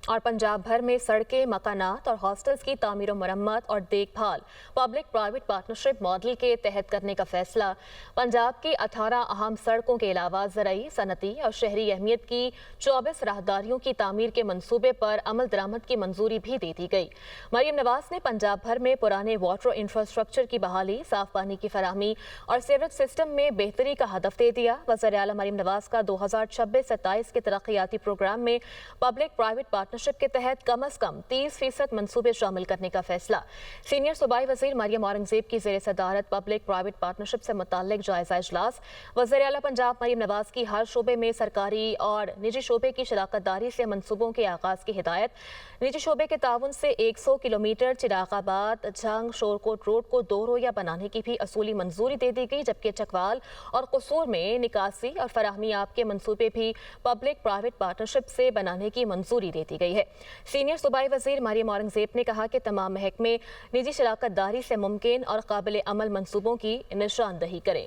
اور پنجاب بھر میں سڑکیں، مکانات اور ہاسٹلز کی تعمیر و مرمت اور دیکھ بھال پبلک پرائیویٹ پارٹنرشپ ماڈل کے تحت کرنے کا فیصلہ۔ پنجاب کی 18 اہم سڑکوں کے علاوہ زرعی، صنعتی اور شہری اہمیت کی 24 راہداریوں کی تعمیر کے منصوبے پر عمل درآمد کی منظوری بھی دے دی گئی۔ مریم نواز نے پنجاب بھر میں پرانے واٹر انفراسٹرکچر کی بحالی، صاف پانی کی فراہمی اور سیوریج سسٹم میں بہتری کا ہدف دے دیا۔ وزیر اعلیٰ مریم نواز کا 2026-27 کے ترقیاتی پروگرام میں پبلک پرائیویٹ پارٹنرشپ کے تحت کم از کم 30% منصوبے شامل کرنے کا فیصلہ۔ سینئر صوبائی وزیر مریم اورنگزیب کی زیر صدارت پبلک پرائیویٹ پارٹنرشپ سے متعلق جائزہ اجلاس۔ وزیر اعلیٰ پنجاب مریم نواز کی ہر شعبے میں سرکاری اور نجی شعبے کی شراکت داری سے منصوبوں کے آغاز کی ہدایت۔ نجی شعبے کے تعاون سے 100 کلومیٹر چراغ آباد جھنگ شورکوٹ روڈ کو 2 رویہ بنانے کی بھی اصولی منظوری دے دی گئی، جبکہ چکوال اور قصور میں نکاسی اور فراہمی آب کے منصوبے بھی پبلک پرائیویٹ پارٹنرشپ سے بنانے کی منظوری دے دی گئی ہے۔ سینئر صوبائی وزیر مریم اورنگزیب نے کہا کہ تمام محکمے نجی شراکت داری سے ممکن اور قابل عمل منصوبوں کی نشاندہی کریں۔